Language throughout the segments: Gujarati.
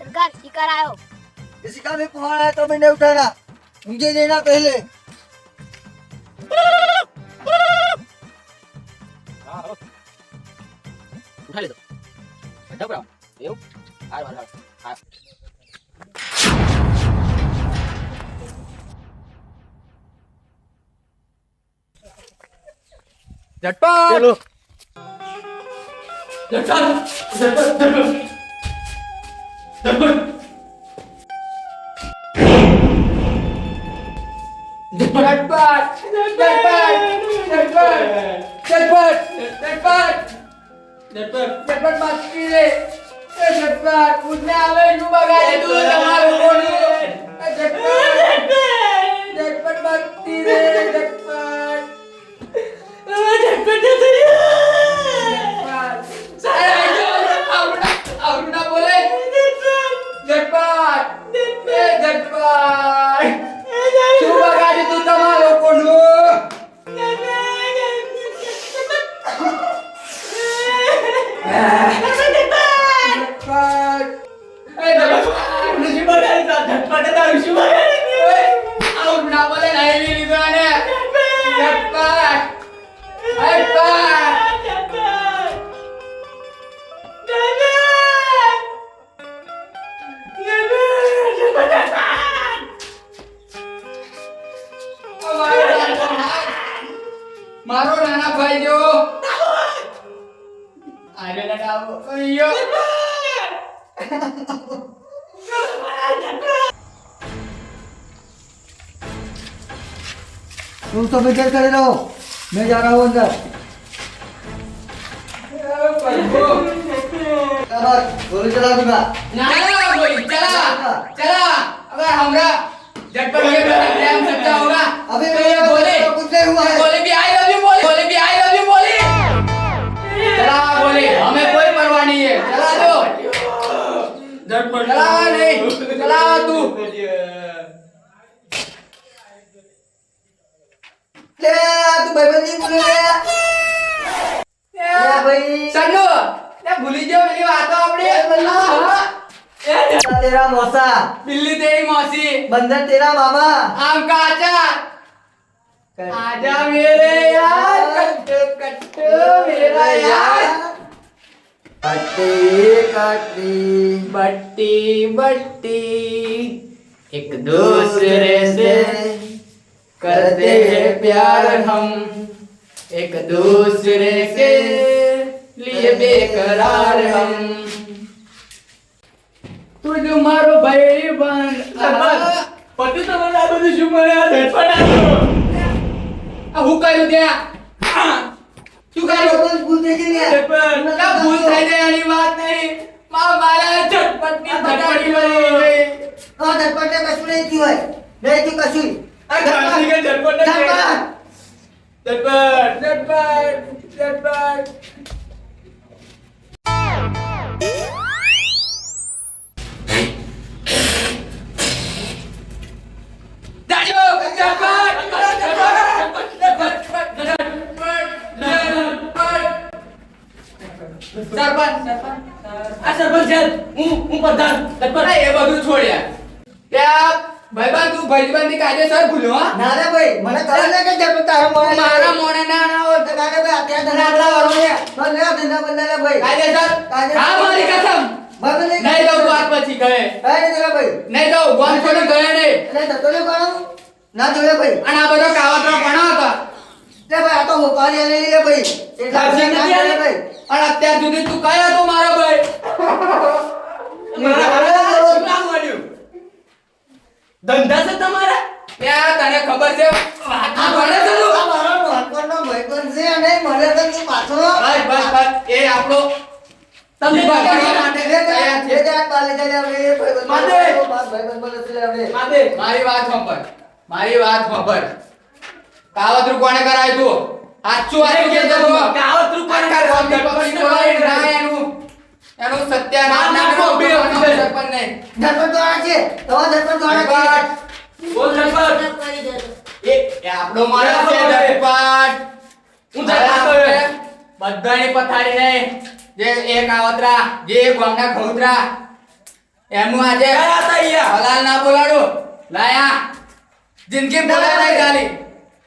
सरकार शिकार आयो। किसी का भी फोन आया तो मैंने उठाना, मुझे देना पहले। उठा ले दो बैठा पड़ा ये हार हार हार हार झटपट चलो झटपट झटपट झटपट झटपट झटपट झटपट बाकी रे झटपट उठने आवे नु बगाए तू તમારું કોનું झटपट झटपट बाकी रे झटपट झटपट आवडा बोले झटपट झटपट શું બગાડી તું તમારો કોનું મારો નાના ભાઈ જો આરે લડાવો અయ్యో तुम सब इधर खड़े रहो, मैं जा रहा हूँ अंदर। गोली चला दूंगा। चला गोली चला चला अगर हमरा झटपट ये प्रेम सच्चा होगा अभी तो ये बोले कुछ नहीं हुआ है। बोले भी आई लव यू बोले बोले भी आई लव यू बोले चला बोले हमें कोई परवाह नहीं है चला दो झटपट चला नहीं चला तू ले तू भाईबंदी बोले ले भाई सन्नू ये भूली जो मेरी बात अपने तेरा मौसा, बिल्ली तेरी मौसी बंदर तेरा मामा। आम का अचार आजा मेरे यार कट्टू कट्टू मेरा यार कट्टी कट्टी बट्टी बट्टी एक दूसरे से करते हैं प्यार हम एक दूसरे के लिए बेकरार हम તું જો મારો ભાઈ બન પતિ તમને આ બધું શું મને આ ઝટપટ આ હું કર્યું ત્યાં શું કર્યું बस भूल देखी नहीं ઝટપટ ના ભૂલ થઈ જાય એની વાત નહીં મારા ઝટપટની ઝટપટી બની हाँ झटपट ने कશું नहीं थी भाई, नहीं थी कશું। આ ઘાસી કે ઝટપટ ઝટપટ ઝટપટ ઝટપટ કાયદેસર ભૂલ્યો હા ના રે ભાઈ, મને ખબર નહીં કે झटपट તારા મોણે મારા મોણે ના ના હોય તો કાકે ભાઈ અત્યારે ધંધા વાળો છે, બસ લે ધંધા બંધા લે ભાઈ। કાયદેસર કાયદેસર. હા મારી કસમ બસ લે નહીં જાઉં તો આજ પછી ગયે કાઈ નહીં ભાઈ, નહીં જાઉં ગોન છોડી ગયે નહીં એટલે ધતો લે કોણ ના જોડે ભાઈ। અને આ બધો કાવતરો ભણો હતો લે ભાઈ આ તો હોપારી આલેલી લે ભાઈ, એટલા ખાસી બધા નથી ના કરે આલી. ભાઈ। અને અત્યાર સુધી તું કયો તો મારો ભાઈ મારા હારા શું કામ મળ્યું ધંધા છે તમારા ત્યાં તને ખબર છે વાતું ભણે છે તું આ મારો નોકરનો ભાઈબંધ છે અને મને તો તું પાછો બસ બસ બસ એ આપણો તમને બગાડવા માટે લે તૈયાર છે લે જા બાલે જા લે આપણે એ ભાઈબંધ માદે. ભાઈબંધ બોલે છે લે આપણે। મારી વાત સાંભળ મારી વાત સાંભળ કાવતરું કોણે કરાયું તું સાચું વાતું કે તો કાવતરું કોણે કરાયું ના એનું એનું સત્યાનાશ ના કરો સરપંચ નહીં झटपट द्वारा છે તમારા झटपट द्वारा છે। બોલ સરપંચ કરી દેજો। એ આપણો માણસ છે ઝટપટ હું બધાની પથારી નહીં જે એક આવતરા જે એક ગામના ખોતરા એમનું આજે કયા હતા ઈયા? હલાલ ના બોલાડો લાયા જિંદગી બોલાય નહીં ગાલી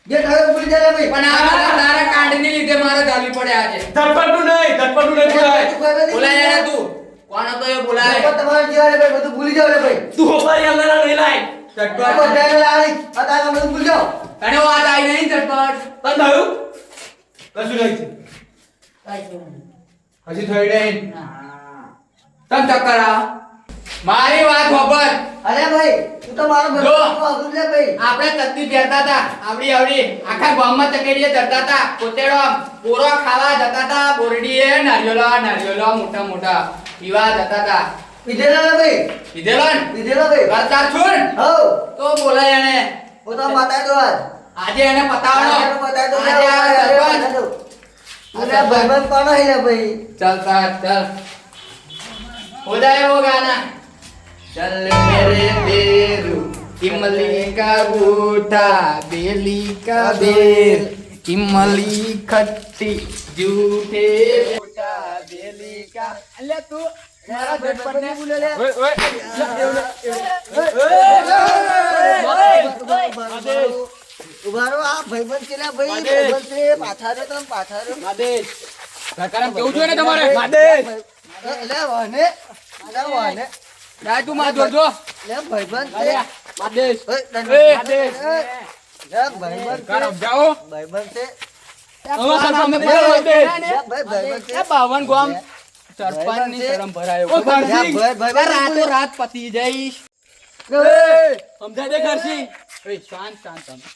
જે થયું ભૂલી જા લે ભાઈ. પણ આ બધા તારા કાંડની લીધે મારે ગાલી પડે આજે ધડપડનું નહીં બોલાય. તું કોઈ બધી બોલાય એને તું કોણ હતો એ બોલાય પણ તમારે જેવા લે ભાઈ, બધું ભૂલી જાઓ લે ભાઈ. તું હોપારી અલ્લાહના નહીં લાય. આ બધાને લાવી, આ તારા બધું ભૂલી જાઓ. તને વાત આવી નહીં ઝટપટ તને થયું? કશું નહીં થયું. હજી થઈ નહીં તમ ચક્કર આ મારી વાત ખબર અરે ભાઈ, તું તો મારો જો. ભગવાન વાગું લે ભાઈ. આપણે તત્તી પહેરતા હતા આવડી આવડી આખા ગામમાં ચકેડીએ ચડતા હતા કોતેડો બોરો ખાવા જતા હતા બોરડીએ નારિયેલો મોટા મોટા પીવા જતા હતા પીધેલા લે ભાઈ, કીધેલો ને પીધેલા ભાઈ. કરતા છું હઉ, તો બોલાય એને હું તો બતાવી દઉં આજ. આજે એને પતાવડો આજે બતાવી દઉં, આજે આ આજે સરપંચ. બતાવી દઉં. તું લે ભાઈબંધ કોણ હે લે ભાઈ? चल हो जाए वो गाना चल मेरे बेरू इमली का बूटा बेली का बेर इमली खट्टी जूठे बूटा बेली का अल्लाह तू मारा झटपट ने बोले ले ઉભા રહો, આ ભાઈબંધ છે લે ભાઈ, ભાઈબંધ છે, પાછા રહ્યો તમે, પાછા રહ્યો. સરકારમ કેવું જોઈએ ને તમારે લે વાને, આજા વાને. ડાય તું માં જોજો લે ભાઈબંધ છે. આદેશ ઓય, દંડ. એ, આદેશ. લે ભાઈબંધ છે. જાઓ ભાઈબંધ છે. હવે સરપંચ લે ભાઈબંધ છે. બાવન ગામ સરપંચની શરમ ભરાયો લે ભાઈબંધ રાતો રાત પતી જઈશ સમજાય દે ખર્ચી. એ શાંત શાંત તમે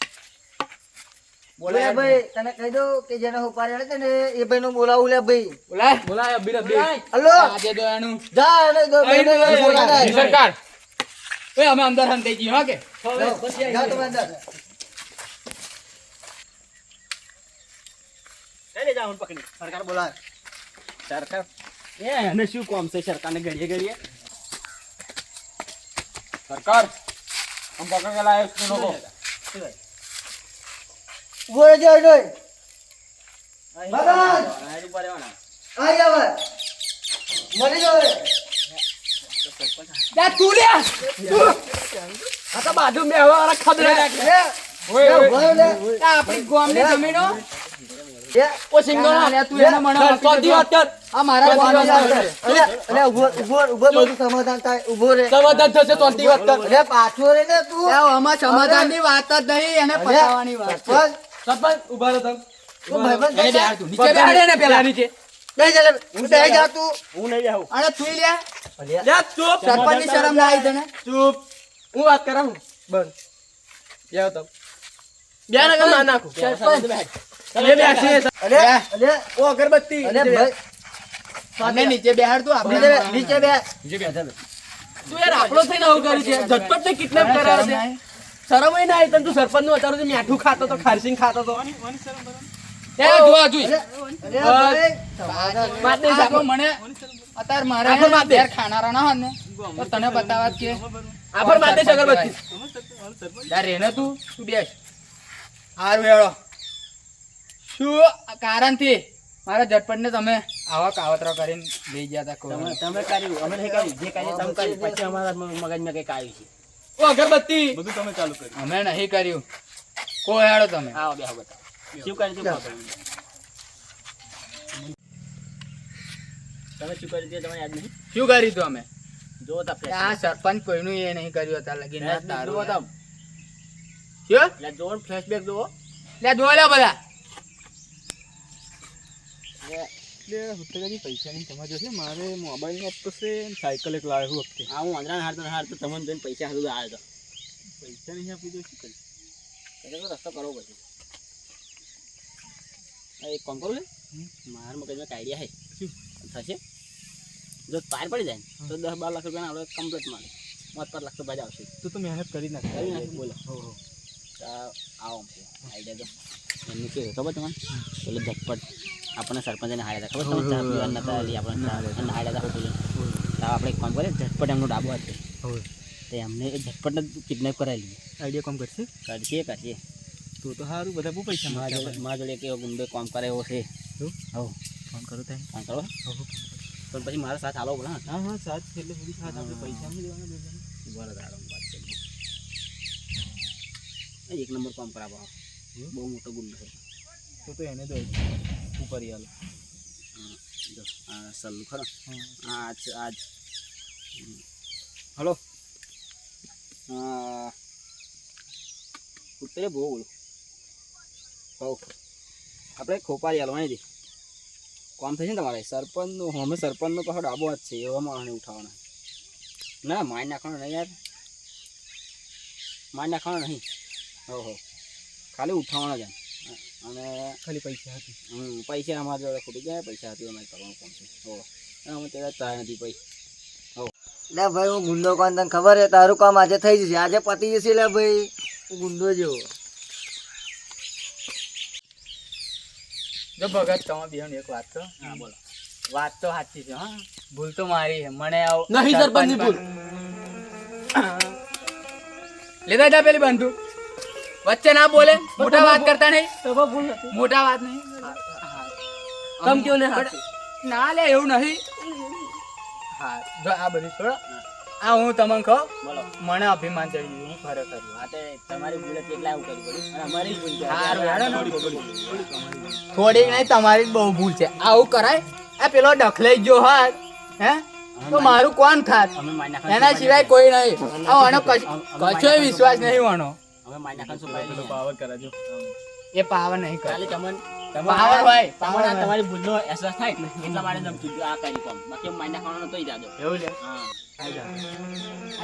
લે ભાઈ, તને કહી દઉં કે જેને ઉપાડ્યા છે ને એ ભાઈનું બોલાવું લે ભાઈ. બોલાય બોલાય અબીર હલો, આજે તો એનું જા એને દો ભાઈને બોલાવે. સરકાર એ અમે અંદર હંતાઈ જઈએ હા કે જા તમે અંદર. સરકાર બોલાવે. સરકાર એને શું કામ છે સરકારને ઘડીએ ઘડીએ? સરકાર हम पकड़ के लाए उसको लोगो ઉભો રહેજો એનોય. ભગવાન, આઈ આવે. મળી જાવ એ. જા તું લે આ તો બાજુ મેં હવે વાળા ખબર રાખે. લે, લે, ઉભો રહો લે. આપણી ગામની જમીનો લે, ઓ સિંગો ના લે તું એને મને કોદી વાત કર. આ મારા ગામની જમીન. અલે, અલે, ઉભો બધું સમાધાન થાય. ઉભો રે. સમાધાન થશે તોંતી વાત કર. અલે, પાછો રે ને તું. એ આમાં સમાધાનની વાત જ નહીં એને પતાવવાની વાત છે. સરપંચ, સરપંચ ઉભા રહો તમે. તું ભાઈબંધ એને છે? બેહાડ તું. નીચે બેહાડ એને પેલા. નીચે. બે જા લે, હું બે જા તું. હું નહીં આવું. અને તું લે અલે, જા ચૂપ. સરપંચની શરમ ના આવી તને ચૂપ. હું વાત કરા હું. બસ. જાઓ તમે. બે ના કર ના નાખું. સરપંચ. તમે બેસી. અલે, અલે, ઓ અગરબત્તી. અલે ભાઈ, અને નીચે બેહાડ તું નીચે બે, આપણે નીચે બે. તું યાર આપણો થઈને આવું કર્યું છે. ઝટપટ ને કિડનેપ કરાવે છે. શરમ ય ના આવી તને. તું સરપંચ નું અત્યારે તો મીઠું ખાતો તો ખારસીંગ ખાતો તો. એ જોવા જોઈ અલે, ભાઈ, સમાધાન. વાત નહીં આ તો મને અત્યારે મારે આફર માર દે. ઘેર ખાનારા ના હોય ને તો તને બતાવા જ કે આફર માર દે છે અગરબત્તી. યાર રેને તું બેસ હારું હેડો શું કારણથી મારા ઝટપટને તમે આવા કાવતરા કરીને લઈ ગયા હતા કોઈ તમે કર્યું અમે નહીં કર્યું. જે કર્યું તમે કર્યું. પછી અમારા મગજમાં કંઈક આવ્યું છે. ઓ અગરબત્તી. બધું તમે ચાલુ કર્યું. અમે નહીં કર્યું કોઈ હેડો તમે આવો બેહો બતાવો. શું કર્યું તું ખબર નહીં. તમે શું કર્યું તે તમને યાદ નહીં? શું કર્યું તું અમે જોવો તા ફ્લેશ. આ સરપંચ કોઈનું એ નહીં કર્યું અત્યારે લગીન ના ફ્લેશબેક તારું જોવો તા. શું એટલે જોવો ને ફ્લેશબેક જોવો. લે જોઈ લે બધા પૈસા નહીં તમારે જોશે. મારે મોબાઈલ નો હપ્તો છે સાયકલ એક લાવ્યો વખતે. હા હું આંધળા હારતો તમને જોઈને પૈસા હારું આવ્યો તો. પૈસા નહીં આપી દો શું કરી? તો રસ્તો કરવો પછી. એક કામ કરું છે મારા મગજમાં એક આઈડિયા છે. થશે જો પાર પડી જાય ને તો 10-12 લાખ રૂપિયા આપણે કમ્પ્લીટ મળે. 5 લાખ તો બાજ આવશે. તું તો મહેનત કરી નાખ બોલો. આવો આઈડિયા તો એમનું શું ખબર તમને પેલો ઝટપટ આપણને સરપંચને હાર્યા હતા ખબર તમે ચા પીવા નતા લી આપણને હાર્યા હતા હોટલ. તો આપણે એક કામ કરીએ ઝટપટ એમનો ડાબો હાથ છે તો એમને એ ઝટપટને કિડનેપ કરાવી લઈએ. આઈડિયા કામ કરશે કરશે તો સારું બધા બહુ પૈસા મારા જોડે કેવો ગુંડો કામ કરે એવો છે. હવ ફોન કરો તમે ફોન કરો પણ પછી મારા સાથ આલો પડે. હા હા સાથ એટલે બધી સાથ આપણે પૈસા નહીં દેવાના બેન. બરાબર વાત કરી. એક નંબર કામ કરાવો. બહુ મોટો ગુંડો છે. તો એને દો ઉપર યાર. જો આ સલ્લુ ખરો. હા આજ હલો ઉત્તરે બહુ બોલું હો આપણે ખોપારી હાલવાની હતી કોમ થશે ને તમારે સરપંચનું અમે સરપંચનો પાછો ડાબો જ છે એવા માણસને ઉઠાવવાના ના મારી નાખવાનો નહીં યાર મારી નાખવાનો નહીં હો ખાલી ઉઠાવવાના જ અને ખાલી પૈસા હતી. પૈસા અમારા જોડે ખૂટી ગયા પૈસા હતી અમારે કરવાનું કામ છે હો અમે ત્યારે ચાય નથી પૈ લે ભાઈ હું ગુંડો કોણ તને ખબર છે તારું કામ આજે થઈ જશે આજે પતી જશે લે ભાઈ હું ગુંડો જેવો. જો ભગત તમે બેન એક વાત તો હા બોલો વાત તો સાચી છે હા ભૂલ તો મારી છે મને આવ નહીં સરપંચની ભૂલ. લેતા જા પેલી બંધુ વચ્ચે ના બોલે મોટા વાત કરતા નહીં તો ભૂલ હતી. મોટા વાત નહીં તમ ક્यों ને હાથ ના લે એવું નહીં હા જો આ બધી છોડો આ હું તમને કહું બોલો મને અભિમાન ચડી ગયું હું ખરેખર હા તે તમારી ભૂલ હતી એટલે આવું કર્યું પડ્યું અને અમારી ભૂલ છે. હારું, હેડો ને. થોડીક નહીં તમારી જ બહુ ભૂલ છે આવું કરાય આ પેલો ડખલાઈ ગયો હાથ હે તો મારું કોણ ખાત અમે મારી નાખવાનું એના સિવાય કોઈ નહીં આનો કશો વિશ્વાસ નહીં આનો અમે મારી નાખવાનું શું પેલો પાડેલું? પાવર કરાજો. એ પાવર નહીં કરે ખાલી તમને પાવર હોય તમારે આ તમારી ભૂલનો અહેસાસ થાય ને એટલા માટે તમે કીધું આ કરી કામ બાકી અમે મારી નાખવાનો નતો ઈરાદો. એવું લે હા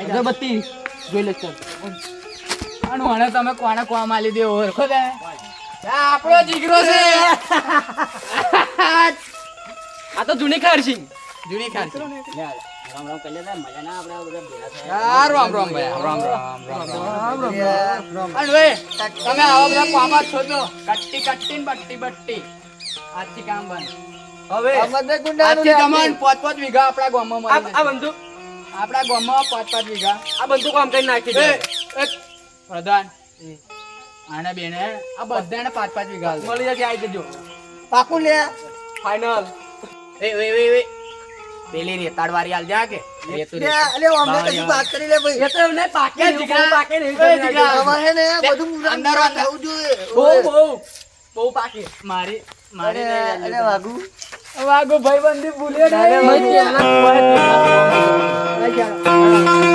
અગરબત્તી જોઈ લે ચાલ. અને મને તમે કોને કોમ આલી દે ઓળખો તે આ આપણો જીગરો છે આ તો જૂની કાર છે. જૂની ખાન લે, રામ રામ કરી લેતા મજા ના આપણે બધા ભેગા થયા. યાર રામ રામ ભાઈ રામ રામ અને વે તમે આવા બધા કામ જ છો તો કટ્ટી કટ્ટી ને બટ્ટી બટ્ટી આજથી કામ બંધ હવે આ બધે ગુંડાનું આજથી લે. તમને 5-5 વીઘા આપણા ગામમાં મળી આ જશે. બંદૂક આપણા ગામમાં 5-5 વીઘા આ બંદૂક આમ કઈ નાખી એ, દે. એક પ્રધાન આને બેને આ બધાને 5-5 વીઘા આલજો. મળી જશે આવી જજો. પાકું લે ફાઇનલ. એ પેલી રેતાડ વાળી આલ જા કે રેતું લે અલે અમને કશું વાત કરી લે ભાઈ એ તો એમને પાકે એ જીગરા. પાકે નહીં એ જીગરા. આમાં હે ને બધું મુરાદ અંદર વાત. થવું જોઈએ. બહુ પાકી મારી અરે અરે વાગુ વાગો ભાઈ બંધી ભૂલે અરે ભાઈ, નહીં પેલા